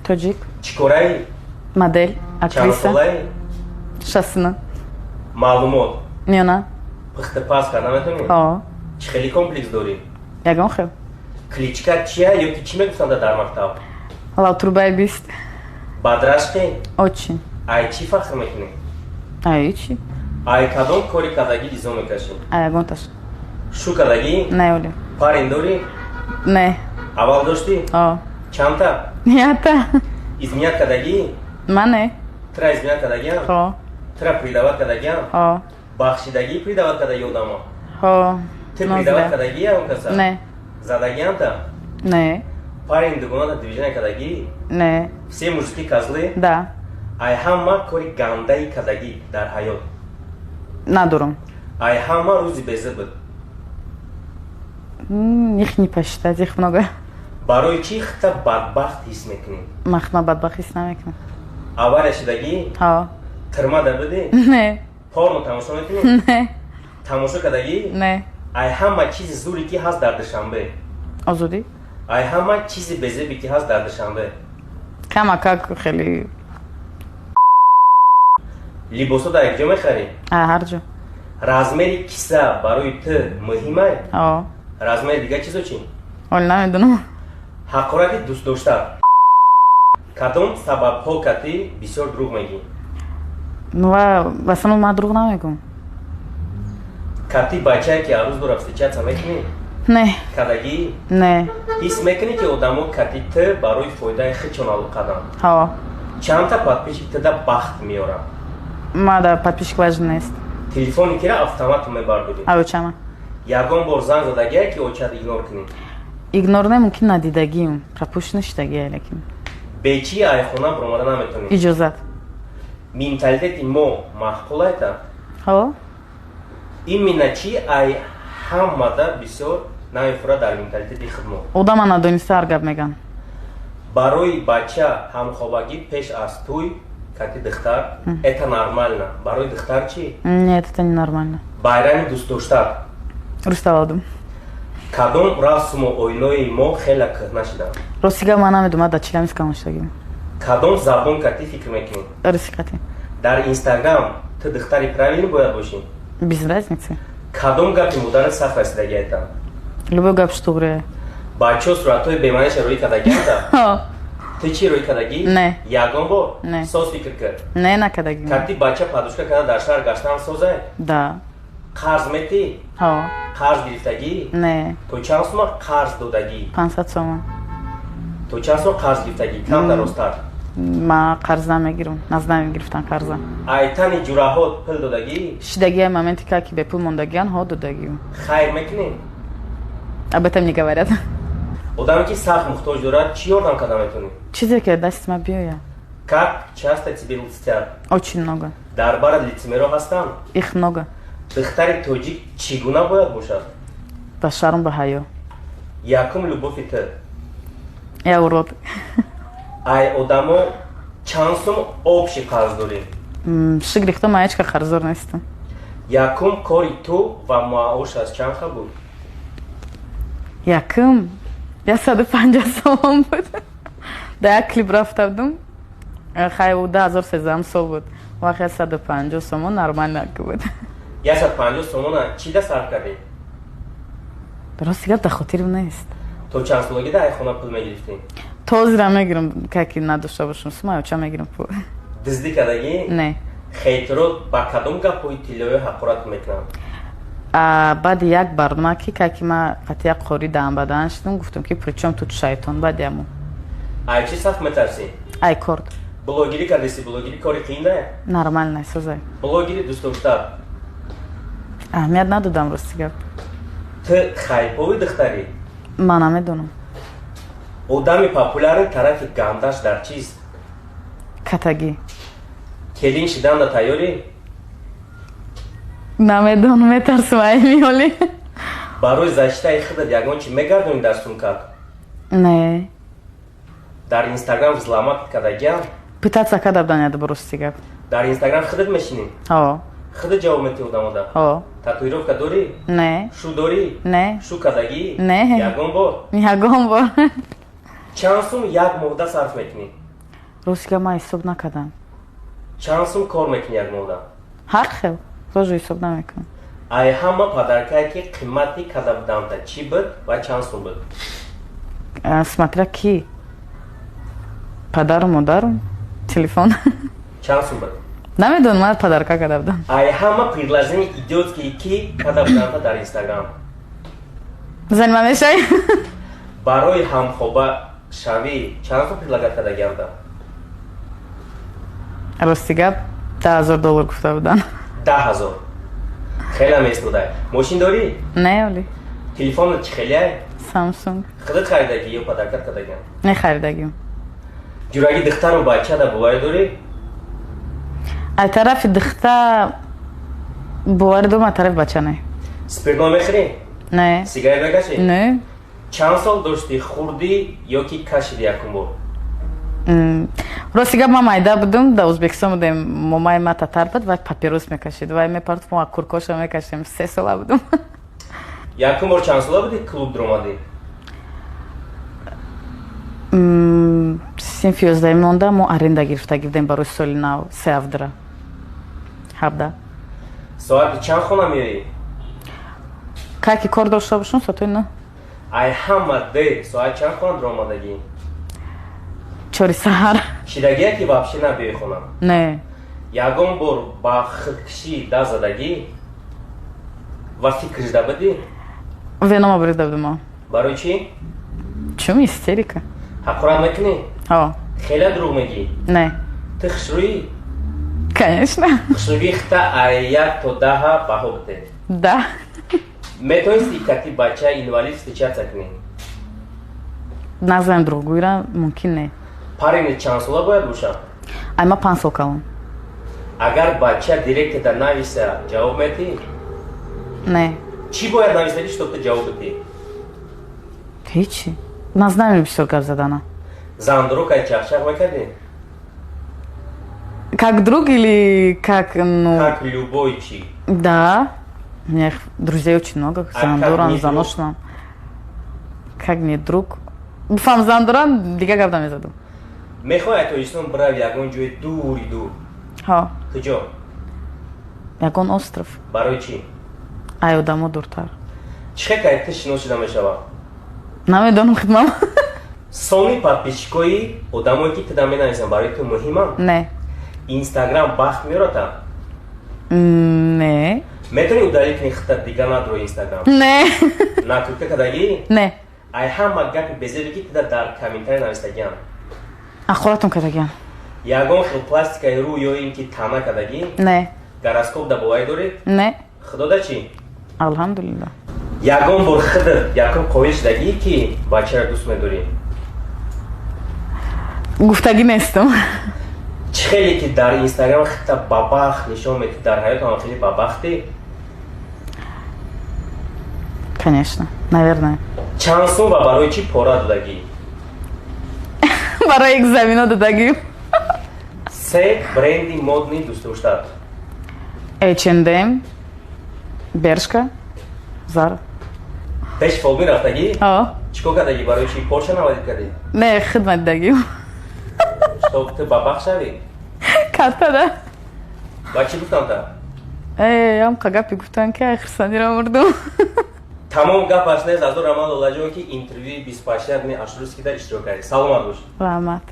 Тоджик. Чикорай. Модель. Актриса. Чанфолай. Шасина. Маълумот. Миона. Пухтапас карда метонӣ? О. Чӣ хеле комплекс дорӣ? Ягон хел. Кличка чия ё ки чӣ мегуфтанда дар мактаб? Лаутурбайбист. Бадрашқӣ? Очень. Ай чӣ фахр мекунӣ? Аичи. Ай кадом кори кардагӣ изо мекашӣ? Аягонташ. Шу кардагӣ? Не, Оля. Парин дорӣ? Не. Аввал доштӣ? О. Чандта? Ята. Измият кардагӣ? Мане. Тра измият кардагиам? Хо. Тра придават кардагиам? О. Бахшидагӣ придават кардаги одамо? Хо. Ту придават кардагӣ он каса? Не. Задагиамта? Не. Парин дугоната дивижена кардагӣ? Не. Все мужики козлы? Да. Ай ҳама кори гандаи кардагӣ дар ҳаёт? Надурам. Ай ҳама рӯзи беза буд? Их не посчитать, их много. Барои чӣ хита бадбахт ҳис мекунӣ? Махна бадбахт ҳис намекунам. авария шудагӣ? Ҳо. Тирмада будӣ? Не. Порно тамошо мекунӣ? Не. Тамошо кардагӣ? Не. Ай ҳама чизи зуре ки ҳаст дар Душанбе? Озодӣ? Ай ҳама чизи безебе ки ҳаст дар Душанбе? Камакак хеле. Либосо дар якҷо мехарӣ? Ҳар ҷо. Размери киса барои ту муҳимай? О. Размери дигар чизо чӣ? Оли намедонам. ҳақорати дӯстдошта. Кадом сабабҳо кати бисёр дурӯғ мегӣ? Васано ман дурӯғ намегӯм. Кати бачае ки арӯз дорад встречаться мекунӣ? Не. Кардагӣ? Не. ҳис мекунӣ ки одамо кати ту барои фоидаи худшон алоқаданд? Ҳо. Чандта подписчик туда бахт меорад? Мада подписчик важен нест. Телефони кира автомату мебардорӣ? Авочама. Ягон бор занг задагия ки очад игнор кунӣ? Игнор не мумкин надидагим. Пропуш наштагия лекин. Бе чӣ айхона биромада наметавонӣ? Иҷозат. Менталитети мо маҳқулайта? Ҳо. ин мина чӣ ай ҳамада бисёр намефурад дар менталитети худ мо? Одама надониста ҳар гап меган. Барои бача ҳамхобагӣ пеш аз тӯй кати духтар это нормально. Барои духтар чӣ? Нет, это не нормально. Байрами дӯстдошта. Русталадум. Кадом расму оинои мо хеле кӯҳна шуданд? Ростига ман намедонам дар чилами скамоштагим. Кадом забон кати фикр мекунӣ? Русикати. Дар инстаграм ту духтари правилӣ бояд бошӣ? Без разницы. Кадом гапи модарат сахт расидагиата? Любой гап штугре. Бачаҳо суръатҳои бемаъниша рӯӣ кардагиата? Ҳо. Ту чӣ рӯӣ кардагӣ? Не. Ягон бор? Не. Соз фикр кард? Не накардагим. Кати бача падушка карда дар шаҳр гаштан созай? Да. қарз метӣ? Ҳо. қарз гирифтагӣ? Не. То чанд сума қарз додагӣ? 500 сомон. То чанд сума қарз гирифтагӣ? Камтар ростар? Ман қарз намегирам. Наз намегирифтам қарза. Айтани ҷураҳот пул додагӣ? Шидагия моменти ки бепул мондагиян ҳо додагим. Хайр мекунӣ? Об этом не говорят. Одаме ки сахт мухтоҷ дорад чӣ ёрдам карда метавонӣ? Чизе ки дастима биёяд. Как часто тебе льстят? Очень много. Дар барат лицемерҳо ҳастанд? Их много. Духтари тоҷик чӣ гуна бояд бошад? Ба шарм ба ҳаё. Якум любови ту? Я урод. Ай одамо чанд сум обши қарз дорӣ? Шик рихта ман ҳечка қарздор нестам. Якум кори ту ва маошаш чанд ха буд? Якум 150 сомон буд. Да як клип рафта будум. Хай у 2013 сол буд. Вақт 150 сомон нормально буд. 150 сомона чӣ да сарф кардӣ? Рости гап да хотирим нест. То чанд солагида айхона пул мегирифтӣ? Тозира мегирам ки надошта бошам сума оча мегирам пул. Дуздӣ кардагӣ? Не. Хейтирот ба кадом гапҳои тиллоӣ ҳақорат мекунанд? Баъди як барнома ки ман қатъия қори даҳан ба даҳан шудам гуфтам ки причём тут шайтон баъди амон. Ай чӣ сахт метарсӣ? Ай корд. Блогерӣ кардеси? Блогерӣ кори қиин да? Нормально созай. Блогерӣ дӯстдошта? Аҳамият надодам рости гап. Ту хайпови духтарӣ? Ман намедонам. Одами популярни тарафи гандаш дар чист? Катагӣ. Келин шиданда тайёрӣ? Намедонам, метарсам айниёлӣ. Барои заштаи худат ягон чӣ мегардонӣ дар сумкат? Не. Дар инстаграм взломат кардагиам? Пытаться кардам яда рости гап. Дар инстаграм худат мешинӣ? Ҳо. худат ҷавоб метиҳӣ одамода? Ҳо. Татуировка дорӣ? Не. Шу дорӣ? Не. Шу кардагӣ? Не. Ягон бор? Ягон бор. чанд сум як моҳда сарф мекунӣ? Ростига ман ҳисоб накардам. Чанд сум кор мекунӣ як моҳда? Ҳар хел рӯзу ҳисоб намекунам. Ай ҳама падаркае ки қимати када будамта чӣ буд ва чанд сум буд? Смотря ки падару модару телефон. Чанд сум буд? Намедонам, ман падарка када будам. Ай ҳама предложения идиотские ки када будамта дар Инстаграм. Занима мешавӣ? Барои ҳамхоба шавӣ чанд сум предлагат када гявда? Рости гап $10,000 гуфта буданд. 10,000. Хеле месудай. Мошин дорӣ? Не оли. Телефонот чӣ хелияй? Samsung. Худат харидаги ё падаркат кадаган? Не харидагим. Ҷураги духтару бачада бувари дорӣ? Ай тарафи духта бувари дорам, ай тарафи бача не. Спиртно мехӯрӣ? Не. Сигарет мекашӣ? Не. Чанд сол дошти хурдӣ ё ки кашиди якум бор? Рости гап ман майда будам, дар Ӯзбекистон будем, момаи ма татар буд ва папирос мекашид ва мепартов ма куркоша мекашидем. 3 сола будам. Якум бор чанд сола будӣ клуб дуромадӣ? Синфи 11 монда мо аренда гирифта гирдем барои соли нав 3 авдра. 17. Соати чанд хона мерӣ? Как кор дошта бошам соати 9. Ай ҳама дер соати чанд хона дуромадагӣ? 4 саҳар. Шидагия ки вообще набиёи хона? Не. Ягон бор ба худкушӣ даст задагӣ ва фикр шуда будӣ? Венома бирида будам. Барои чӣ? Чум истерика? ҳақорат мекунӣ? Ҳо. Хеле дурӯғ мегӣ? Не. Ту хушрӯӣ? Конечно. хушрӯӣ хита ай 1 то 10 баҳо биде. Да. Метавонисти кати бача инвалид встречаться кунӣ? Назарам дурӯғгӯйра мумкин не. Парени чанд сола бояд бошад? Ай ма 5 сол калам. Агар бача директор нависа ҷавоб медиҳӣ? Не. Чӣ бояд нависади, чтоб ту ҷавоб бидӣ? Ҳечи. Ман знамем бисёр гап задана. Зандро кай чахчах мекардӣ? Как друг или как, ну... Как любой чи? Да. У меня друзей очень много. А Зандоран, как не Заношна. Как не друг? Фам Зандоран, дига гап намезадам. Мехоҳӣ Тоҷикистон бравӣ ягон ҷои дури дур? Ҳо. Куҷо? Ягон остров. Барои чӣ? Ай одамо дуртар. Чӣ хел ту шинос шуда мешавад? Намедонам хидмам. Сони подписчикои одамое ки туда менависанд барои ту муҳиманд? Не. Инстаграм бахт меёрата? Не. Метавонӣ удалӣ кунӣ хита дига надро Инстаграм? Не. Натурка кадагӣ? Не. Ай ҳама гапи безебе ки туда дар комментарӣ навистагианд? Ахоратон кадагиам. Ягон хел пластикаи рӯ ё ин ки тана кадагӣ? Не. Гороскоп да боварӣ дорӣ? Не. Худода чӣ? Алҳамдулилла. Ягон бор худат якум қоил шудагӣ ки бачаро дӯст медорӣ? Гуфтагӣ нестам. Чӣ хеле ки дар Инстаграм хита бабахт нишон медиҳӣ, дар ҳаётам хеле бабахтӣ? Конечно. Наверное. Чанд сум ва барои чӣ пора додагӣ? Барои экзамена додагим. 3 бренди модни дӯстдоштаат? H&M, Бершка, Zara. Пеш фолми рафтагӣ? Ҳо. Чӣ кор кардагӣ? Барои чӣ Порша наводид кардӣ? Не, хидмат дидагим. Чтоб ту бабахт шавӣ? Катта да. Ва чӣ гуфтам та? Ҳамқа гапи гуфтан ки ай хирсанира мурдум. Тамом гапаш нест аз он Раман Лолаҷон ки интервюи 25 дни Ашурус кида иштирок кардӣ. Саломат бош. Раҳмат.